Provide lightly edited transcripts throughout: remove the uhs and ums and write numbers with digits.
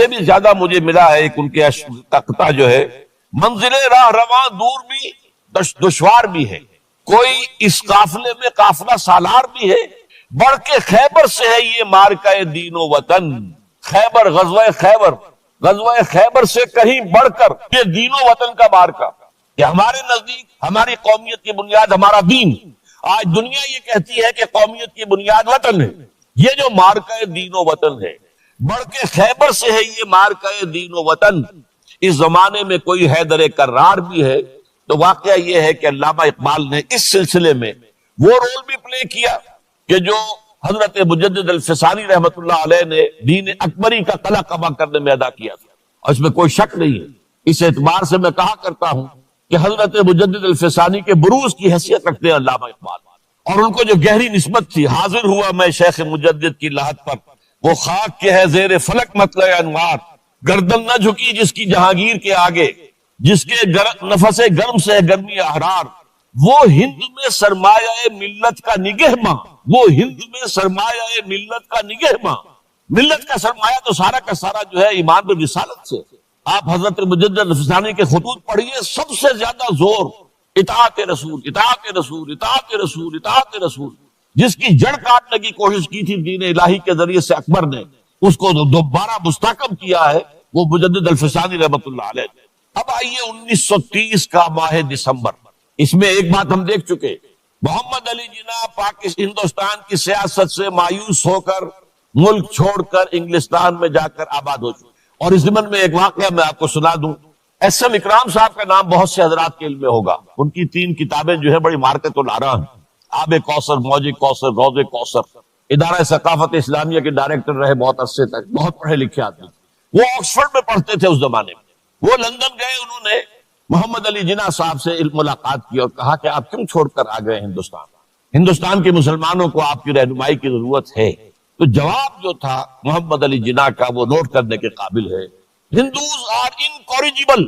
سے بھی زیادہ مجھے ملا ہے ایک ان کے تختہ جو ہے، منزل راہ رواں دور بھی دشوار بھی ہے، کوئی اس قافلے میں قافلہ سالار بھی ہے، بڑھ کے خیبر سے ہے یہ مارکہ دین و وطن۔ خیبر، غزوہ خیبر سے کہیں بڑھ کر یہ دین و وطن کا مارکہ کہ ہمارے نزدیک ہماری قومیت کی بنیاد ہمارا دین، آج دنیا یہ کہتی ہے کہ قومیت کی بنیاد وطن ہے، یہ جو مارکہ دین و وطن ہے، بڑھ کے خیبر سے ہے یہ مارکہ دین و وطن۔ اس زمانے میں کوئی حیدر کرار بھی ہے تو واقعہ یہ ہے کہ علامہ اقبال نے اس سلسلے میں وہ رول بھی پلے کیا کہ جو حضرت مجدد الفسانی رحمت اللہ علیہ نے دین اکبری کا قلع کما کرنے میں ادا کیا تھا، اور اس میں کوئی شک نہیں ہے۔ اس اعتبار سے میں کہا کرتا ہوں کہ حضرت مجدد الفسانی کے بروز کی حیثیت رکھتے ہیں علامہ اقبال، اور ان کو جو گہری نسبت تھی، حاضر ہوا میں شیخ مجدد کی لحد پر، وہ خاک کے ہے زیر فلک مطلع انوار، گردن نہ جھکی جس کی جہانگیر کے آگے، جس کے نفس گرم سے گرمی احرار، وہ ہند میں سرمایہ ملت کا نگہباں، وہ ہند میں سرمایہ ملت کا نگہباں۔ ملت کا سرمایہ تو سارا کا سارا جو ہے ایمان و رسالت سے۔ آپ حضرت مجدد الفسانی کے خطوط پڑھیے، سب سے زیادہ زور اطاعت رسول، اطاعت رسول، اطاعت رسول، اطاعت رسول۔ جس کی جڑ کاٹنے کی کوشش کی تھی دین الہی کے ذریعے سے اکبر نے، اس کو دوبارہ مستحکم کیا ہے وہ مجدد الفسانی رحمت اللہ علیہ نے۔ اب آئیے 1930 کا ماہ دسمبر، اس میں ایک بات ہم دیکھ چکے، محمد علی جناح ہندوستان کی سیاست سے مایوس ہو کر ملک چھوڑ کر انگلستان میں جا کر آباد ہو چکے۔ اور اس ضمن میں ایک واقعہ میں آپ کو سنا دوں، ایس ایم اکرام صاحب کا نام بہت سے حضرات کے علم میں ہوگا، ان کی 3 کتابیں جو ہے بڑی مارکت الآراء ہیں، آب کوثر، موج کوثر، روض کوثر۔ ادارہ ثقافت اسلامیہ کے ڈائریکٹر رہے بہت عرصے تک، بہت پڑھے لکھے آدمی، وہ آکسفورڈ میں پڑھتے تھے اس زمانے میں۔ وہ لندن گئے، انہوں نے محمد علی جناح صاحب سے ملاقات کی اور کہا کہ آپ کیوں چھوڑ کر آ گئے ہندوستان کے مسلمانوں کو آپ کی رہنمائی کی ضرورت ہے۔ تو جواب جو تھا محمد علی جناح کا وہ نوٹ کرنے کے قابل ہے، ہندوز آر انکوریجیبل،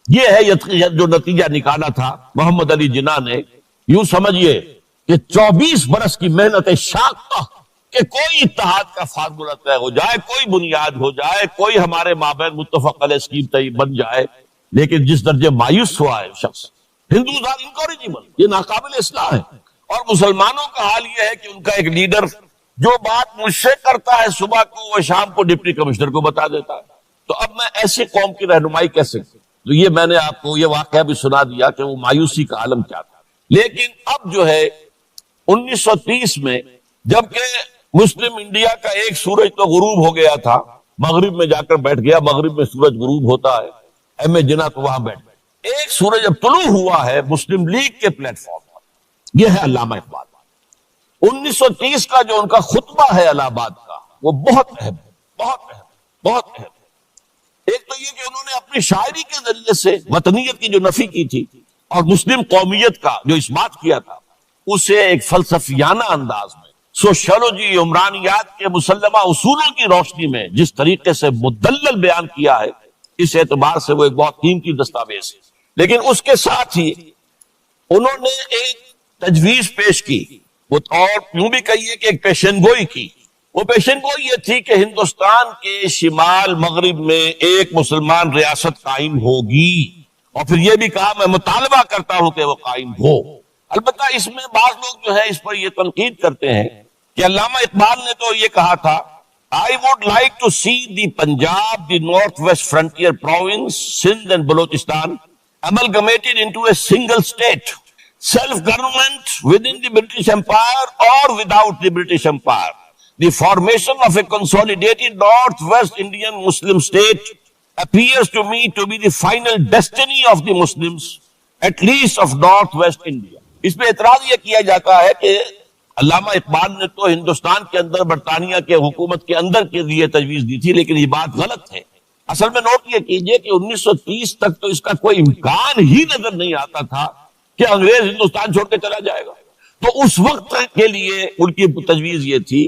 یہ ہے جو نتیجہ نکالا تھا محمد علی جناح نے۔ یوں سمجھیے کہ 24 برس کی محنت شاقہ کہ کوئی اتحاد کا فارمولہ طے ہو جائے، کوئی بنیاد ہو جائے، کوئی ہمارے مابین متفق علیہ اسکیم طے بن جائے، لیکن جس درجے مایوس ہوا ہے شخص، ہندوز آر انکوریجیبل، یہ ناقابل اصلاح ہے۔ اور مسلمانوں کا حال یہ ہے کہ ان کا ایک لیڈر جو بات مجھ سے کرتا ہے صبح کو، وہ شام کو ڈپٹی کمشنر کو بتا دیتا ہے۔ تو اب میں ایسی قوم کی رہنمائی کیسے کروں؟ تو یہ میں نے آپ کو یہ واقعہ بھی سنا دیا کہ وہ مایوسی کا عالم کیا تھا۔ لیکن اب جو ہے 1930 میں، جبکہ مسلم انڈیا کا ایک سورج تو غروب ہو گیا تھا، مغرب میں جا کر بیٹھ گیا، مغرب میں سورج غروب ہوتا ہے، ایم اے جناح تو وہاں بیٹھ گئے، ایک سورج اب طلوع ہوا ہے مسلم لیگ کے پلیٹ فارم پر، یہ ہے علامہ اقبال۔ 1930 کا جو ان کا خطبہ ہے الہ آباد کا، وہ بہت اہم ہے، بہت اہم، بہت اہم ہے۔ ایک تو یہ کہ انہوں نے اپنی شاعری کے ذریعے سے وطنیت کی جو نفی کی تھی اور مسلم قومیت کا جو اس بات کیا تھا، اسے ایک فلسفیانہ انداز میں، سوشیولوجی، عمرانیات کے مسلمہ اصولوں کی روشنی میں جس طریقے سے مدلل بیان کیا ہے، اس اعتبار سے وہ ایک بہت قیمتی دستاویز ہے۔ لیکن اس کے ساتھ ہی انہوں نے ایک تجویز پیش کی، اور یوں بھی کہیے کہ ایک پیشن گوئی کی۔ وہ پیشن گوئی یہ تھی کہ ہندوستان کے شمال مغرب میں ایک مسلمان ریاست قائم ہوگی، اور پھر یہ بھی کہا میں مطالبہ کرتا ہوں کہ وہ قائم ہو۔ البتہ اس میں بعض لوگ جو ہے اس پر یہ تنقید کرتے ہیں کہ علامہ اقبال نے تو یہ کہا تھا I would like to see the Punjab, the Northwest Frontier Province, Sindh and Balochistan amalgamated into a single state, self-government within the British Empire or without the British Empire. The formation of a consolidated Northwest Indian Muslim state appears to me to be the final destiny of the Muslims, at least of Northwest India. اس پہ اعتراض یہ کیا جاتا ہے کہ علامہ اقبال نے تو ہندوستان کے اندر برطانیہ کے حکومت کے اندر کے لیے تجویز دی تھی، لیکن یہ بات غلط ہے۔ اصل میں نوٹ یہ کیجئے کہ 1930 تک تو اس کا کوئی امکان ہی نظر نہیں آتا تھا کہ انگریز ہندوستان چھوڑ کے چلا جائے گا۔ تو اس وقت کے لیے ان کی تجویز یہ تھی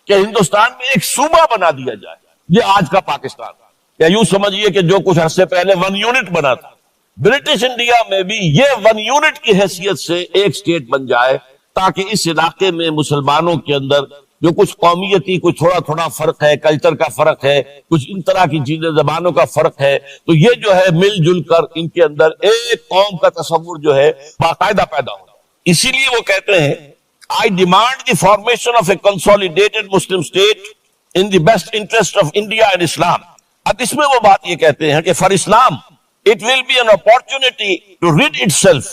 کہ ہندوستان میں ایک صوبہ بنا دیا جائے، یہ آج کا پاکستان، یا یوں سمجھیے کہ جو کچھ عرصے پہلے 1 یونٹ بنا تھا، برٹش انڈیا میں بھی یہ 1 یونٹ کی حیثیت سے ایک سٹیٹ بن جائے، تاکہ اس علاقے میں مسلمانوں کے اندر جو کچھ قومیتی کچھ تھوڑا تھوڑا فرق ہے، کلچر کا فرق ہے، کچھ ان طرح کی چیزیں، زبانوں کا فرق ہے، تو یہ جو ہے مل جل کر ان کے اندر ایک قوم کا تصور جو ہے باقاعدہ پیدا ہو. اسی لیے وہ کہتے ہیں I demand the formation of a consolidated Muslim state in the best interest of India and Islam. اب اس میں وہ بات یہ کہتے ہیں کہ for Islam it will be an opportunity to rid itself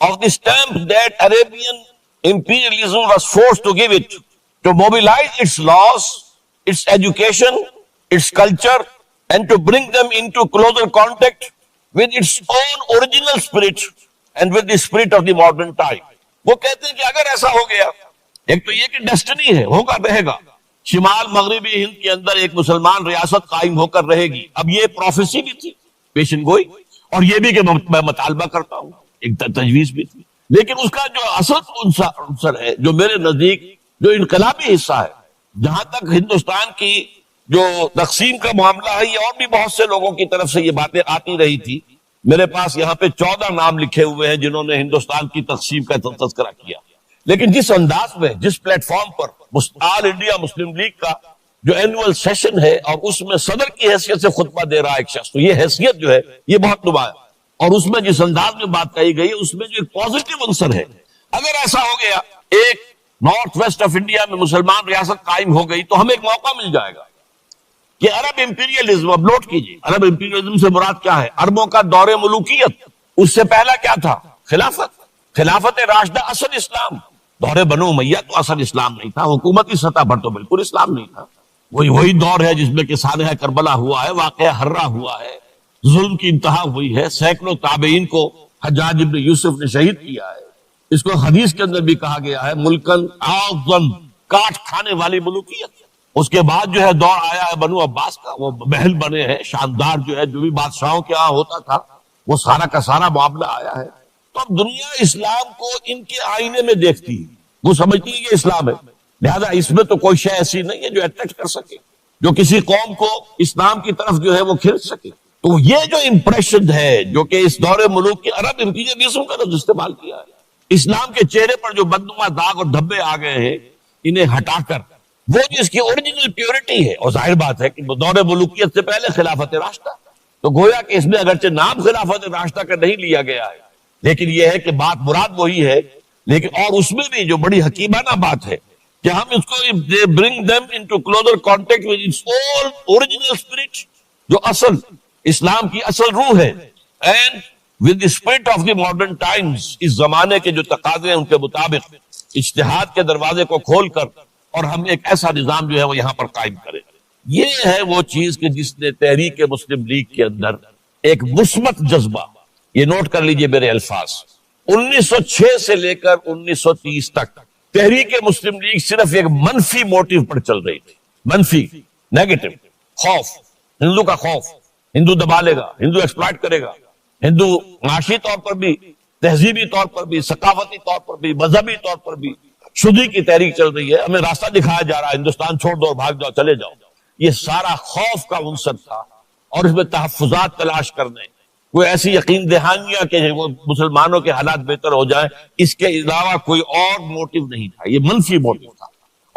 of the stamp that Arabian imperialism was forced to give it, to mobilize its laws, its education, its culture, and to bring them into closer contact with its own original spirit and with the spirit of the modern time. وہ کہتے ہیں کہ اگر ایسا ہو گیا، ایک تو یہ کہ ڈیسٹنی ہے، ہوگا رہے گا، شمال مغربی ہند کے اندر ایک مسلمان ریاست قائم ہو کر رہے گی. اب یہ پروفیسی بھی تھی، پیشن گوئی، اور یہ بھی کہ میں مطالبہ کرتا ہوں، ایک تجویز بھی تھی. لیکن اس کا جو اصل عنصر ہے، جو میرے نزدیک جو انقلابی حصہ ہے، جہاں تک ہندوستان کی جو تقسیم کا معاملہ ہے، یہ اور بھی بہت سے لوگوں کی طرف سے یہ باتیں آتی رہی تھی. میرے پاس یہاں پہ 14 نام لکھے ہوئے ہیں جنہوں نے ہندوستان کی تقسیم کا تذکرہ کیا. لیکن جس انداز میں، جس پلیٹ فارم پر آل انڈیا مسلم لیگ کا جو اینوئل سیشن ہے اور اس میں صدر کی حیثیت سے خطبہ دے رہا ہے ایک شخص، تو یہ حیثیت جو ہے یہ بہت نمایاں، اور اس میں جس انداز میں بات کہی گئی اس میں جو ایک پازیٹیو عنصر ہے. اگر ایسا ہو گیا، ایک نارتھ ویسٹ آف انڈیا میں مسلمان ریاست قائم ہو گئی، تو ہمیں ایک موقع مل جائے گا کہ عرب امپیریلزم، اب نوٹ کیجیے، عرب امپیریلزم سے مراد کیا ہے؟ عربوں کا دور ملوکیت. اس سے پہلا کیا تھا؟ خلافت راشدہ، اصل اسلام. دور بنو امیہ تو اصل اسلام نہیں تھا، حکومتی سطح پر تو بالکل اسلام نہیں تھا. وہی دور ہے جس میں کہ سانحہ کربلا ہوا ہے، واقعہ ہررا ہوا ہے، ظلم کی انتہا ہوئی ہے، سینکڑوں تابعین کو حجاج ابن یوسف نے شہید کیا ہے. اس کو حدیث کے اندر بھی کہا گیا ہے ملکن اعظم، کاٹ کھانے والی ملوکیت. اس کے بعد جو ہے دور آیا ہے بنو عباس کا، وہ محل بنے ہیں شاندار، جو ہے جو بھی بادشاہوں کے ہاں ہوتا تھا وہ سارا کا سارا معاملہ آیا ہے. تو اب دنیا اسلام کو ان کے آئینے میں دیکھتی ہے، وہ سمجھتی ہے یہ اسلام ہے، لہذا اس میں تو کوئی شے ایسی نہیں ہے جو اٹریکٹ کر سکے، جو کسی قوم کو اسلام کی طرف جو ہے وہ کھینچ سکے. تو یہ جو امپریشن ہے جو کہ اس دور ملوک کے عرب امپیریلزم کا لفظ استعمال کیا ہے، اسلام کے چہرے پر جو بدنما داغ اور دھبے آ گئے ہیں، انہیں ہٹا کر وہ جس کی اوریجنل پیورٹی ہے، اور ظاہر بات ہے کہ دور ملوکیت سے پہلے خلافت راشدہ، تو گویا کہ اس میں اگرچہ نام خلافت راشدہ کا نہیں لیا گیا ہے، لیکن یہ ہے کہ بات مراد وہی ہے. لیکن اور اس میں بھی جو بڑی حکیمانہ بات ہے کہ ہم اس کو bring them into closer contact with its own original spirit، جو اصل اسلام کی اصل روح ہے، and with the spirit of the modern times، اس زمانے کے جو تقاضے ہیں ان کے مطابق اجتہاد کے دروازے کو کھول کر، اور ہم ایک ایسا نظام جو ہے وہ یہاں پر قائم کریں. یہ ہے وہ چیز کہ جس نے تحریک مسلم لیگ کے اندر ایک مثبت جذبہ، یہ نوٹ کر لیجئے میرے الفاظ، 1906 سے لے کر 1930 تک تحریک مسلم لیگ صرف ایک منفی موٹیو پر چل رہی تھی. منفی، نیگیٹو، خوف، ہندو کا خوف، ہندو دبا لے گا، ہندو ایکسپلائٹ کرے گا، ہندو معاشی طور پر بھی، تہذیبی طور پر بھی، ثقافتی طور پر بھی، مذہبی طور پر بھی شدی کی تحریک چل رہی ہے، ہمیں راستہ دکھایا جا رہا ہے، ہندوستان چھوڑ دو، بھاگ جاؤ، چلے جاؤ. یہ سارا خوف کا عنصر تھا، اور اس میں تحفظات تلاش کرنے، کوئی ایسی یقین دہانیاں کہ وہ مسلمانوں کے حالات بہتر ہو جائیں، اس کے علاوہ کوئی اور موٹیو نہیں تھا. یہ منفی موٹیو تھا،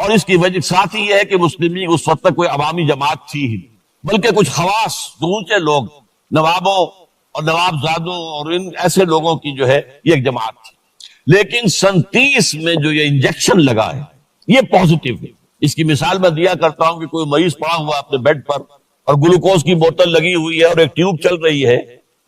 اور اس کی وجہ ساتھ ہی یہ ہے کہ مسلم لیگ اس وقت تک کوئی عوامی جماعت تھی ہی، بلکہ کچھ خواص، اونچے لوگ، نوابوں اور نواب زادوں اور ان ایسے لوگوں کی جو ہے یہ ایک جماعت تھی. لیکن 37 میں جو یہ انجیکشن لگا ہے یہ پازیٹیو ہے. اس کی مثال میں دیا کرتا ہوں کہ کوئی مریض پڑا ہوا اپنے بیڈ پر اور گلوکوز کی بوتل لگی ہوئی ہے اور ایک ٹیوب چل رہی ہے،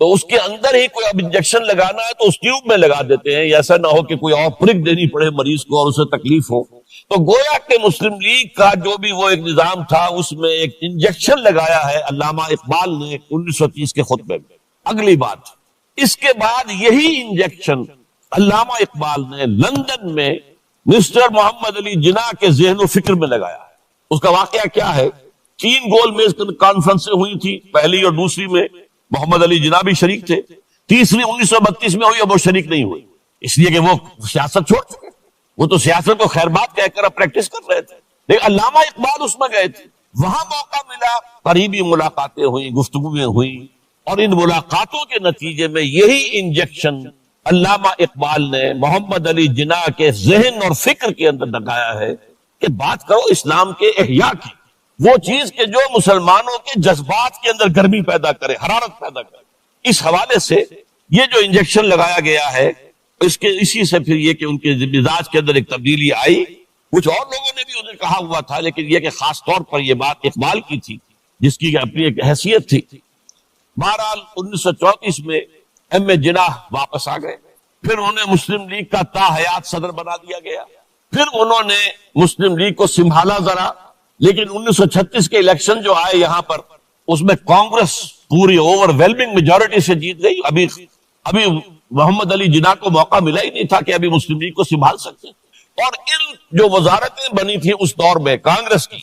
تو اس کے اندر ہی کوئی اب انجیکشن لگانا ہے تو اس ٹیوب میں لگا دیتے ہیں، ایسا نہ ہو کہ کوئی اور پرک دینی پڑے مریض کو اور اسے تکلیف ہو. تو گویا کہ مسلم لیگ کا جو بھی وہ ایک نظام تھا اس میں ایک انجیکشن لگایا ہے علامہ اقبال نے 1930 کے خطبے میں. اگلی بات، اس کے بعد یہی انجیکشن علامہ اقبال نے لندن میں مسٹر محمد علی جناح کے ذہن و فکر میں لگایا ہے. اس کا واقعہ کیا ہے؟ 3 گول میز کانفرنسیں ہوئی تھی، پہلی اور دوسری میں محمد علی جناح بھی شریک تھے، تیسری 1932 میں ہوئی، اب وہ شریک نہیں ہوئی، اس لیے کہ وہ سیاست چھوڑ چکے، وہ تو سیاست کو خیر بات کہہ کر اب پریکٹس کر رہے تھے. لیکن علامہ اقبال اس میں گئے تھے، وہاں موقع ملا، قریبی ملاقاتیں ہوئیں، گفتگویں ہوئیں، اور ان ملاقاتوں کے نتیجے میں یہی انجیکشن علامہ اقبال نے محمد علی جناح کے ذہن اور فکر کے اندر لگایا ہے کہ بات کرو اسلام کے احیاء کی، وہ چیز کہ جو مسلمانوں کے جذبات کے اندر گرمی پیدا کرے، حرارت پیدا کرے۔ اس حوالے سے یہ جو انجیکشن لگایا گیا ہے، اسی سے پھر یہ کہ ان کے مزاج کے اندر ایک تبدیلی آئی۔ کچھ اور لوگوں نے بھی انہیں کہا ہوا تھا، لیکن یہ کہ خاص طور پر یہ بات اقبال کی تھی، جس کی اپنی ایک حیثیت تھی۔ بہرحال 1934 میں ایم اے جناح واپس آ گئے، پھر انہیں مسلم لیگ کا تا حیات صدر بنا دیا گیا، پھر انہوں نے مسلم لیگ کو سنبھالا ذرا، لیکن 1936 کے الیکشن جو آئے یہاں پر، اس میں کانگریس پوری اوور ویلمنگ میجورٹی سے جیت گئی۔ ابھی محمد علی جناح کو موقع ملا ہی نہیں تھا کہ ابھی مسلم لیگ کو سنبھال سکتے، اور ان جو وزارتیں بنی تھی اس دور میں کانگریس کی،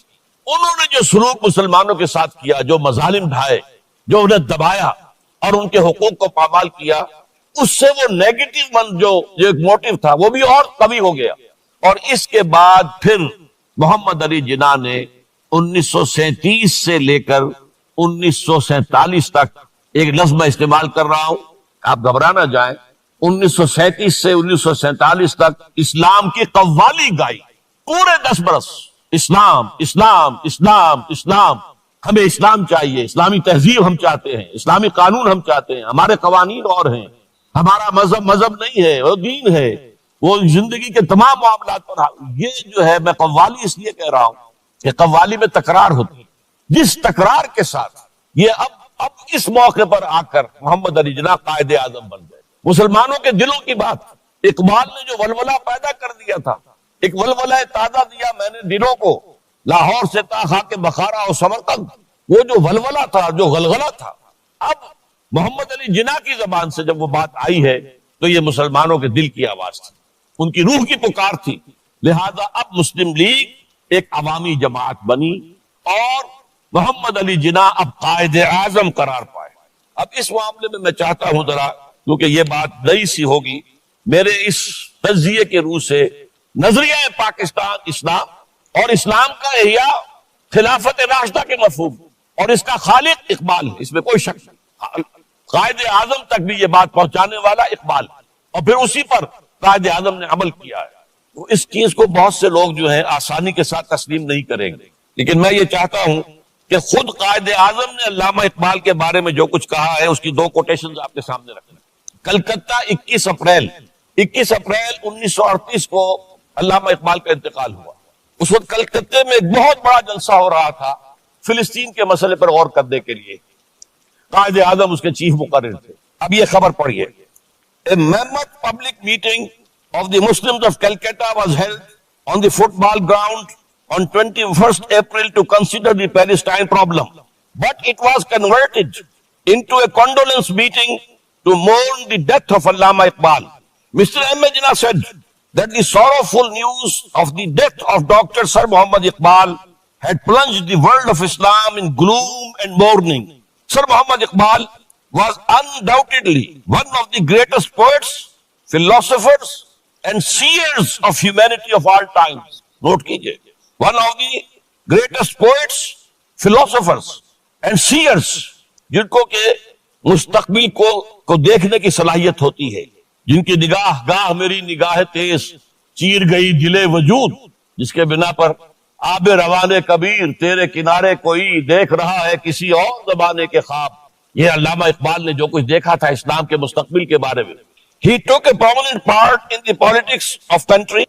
انہوں نے جو سلوک مسلمانوں کے ساتھ کیا، جو مظالم ڈھائے، جو انہیں دبایا اور ان کے حقوق کو پامال کیا، اس سے وہ نیگیٹو جو ایک موٹیو تھا وہ بھی اور قوی ہو گیا۔ اور اس کے بعد پھر محمد علی جناح نے 1937 سے لے کر 1947 تک، ایک لفظ میں استعمال کر رہا ہوں، آپ گھبرا نہ جائیں، 1937 سے 1947 تک اسلام کی قوالی گائی، پورے 10 برس اسلام اسلام اسلام اسلام، ہمیں اسلام چاہیے، اسلامی تہذیب ہم چاہتے ہیں، اسلامی قانون ہم چاہتے ہیں، ہمارے قوانین اور ہیں، ہمارا مذہب نہیں ہے، وہ دین ہے، وہ زندگی کے تمام معاملات پر۔ یہ جو ہے میں قوالی اس لیے کہہ رہا ہوں کہ قوالی میں تکرار ہوتی ہے، جس تکرار کے ساتھ یہ اب اس موقع پر آ کر محمد علی جناح قائد اعظم بن گئے۔ مسلمانوں کے دلوں کی بات، اقبال نے جو ولولہ پیدا کر دیا تھا، ایک ولولہ تازہ دیا میں نے دلوں کو، لاہور سے تا خاک بخارا اور سمرقند، وہ جو ولولہ تھا، جو غلغلہ تھا، اب محمد علی جناح کی زبان سے جب وہ بات آئی ہے تو یہ مسلمانوں کے دل کی آواز تھی، ان کی روح کی پکار تھی۔ لہذا اب مسلم لیگ ایک عوامی جماعت بنی اور محمد علی جناح اب قائد اعظم قرار پائے۔ اب اس معاملے میں چاہتا ہوں ذرا، کیونکہ یہ بات نئی سی ہوگی، میرے اس تجزیے کے روح سے نظریہ پاکستان اسلام اور اسلام کا احیاء خلافت راشدہ کے مفہوم، اور اس کا خالق اقبال ہے، اس میں کوئی شک نہیں، قائد اعظم تک بھی یہ بات پہنچانے والا اقبال، اور پھر اسی پر قائد اعظم نے عمل کیا ہے۔ تو اس چیز کو بہت سے لوگ جو ہیں آسانی کے ساتھ تسلیم نہیں کریں گے، لیکن میں یہ چاہتا ہوں کہ خود قائد اعظم نے علامہ اقبال کے بارے میں جو کچھ کہا ہے، اس کی 2 کوٹیشنز آپ کے سامنے رکھنا۔ کلکتہ 21 اپریل 1938 کو علامہ اقبال کا انتقال ہوا۔ اس وقت کلکتہ میں ایک بہت بڑا جلسہ ہو رہا تھا فلسطین کے مسئلے پر غور کرنے کے لیے، قائد اعظم اس کے چیف مقرر تھے۔ اب یہ خبر پڑھیے، A mammoth public meeting of the Muslims of Calcutta was held on the football ground on 21st April to consider the Palestine problem, but it was converted into a condolence meeting to mourn the death of Allama Iqbal. Mr. M. Jinnah said that the sorrowful news of the death of Dr. Sir Muhammad Iqbal had plunged the world of Islam in gloom and mourning. Sir Muhammad Iqbal was undoubtedly one of the greatest poets, philosophers, and seers of humanity of all times. Note kijiye, one of the greatest poets, philosophers, and seers, جن کو کہ مستقبل کو دیکھنے کی صلاحیت ہوتی ہے، جن کی نگاہ گاہ میری نگاہ تیز چیر گئی دل وجود، جس کے بنا پر آب روان کبیر تیرے کنارے کوئی دیکھ رہا ہے کسی اور زمانے کے خواب۔ یہ علامہ اقبال نے جو کچھ دیکھا تھا اسلام کے مستقبل کے بارے میں۔ He took a prominent part in the politics of country.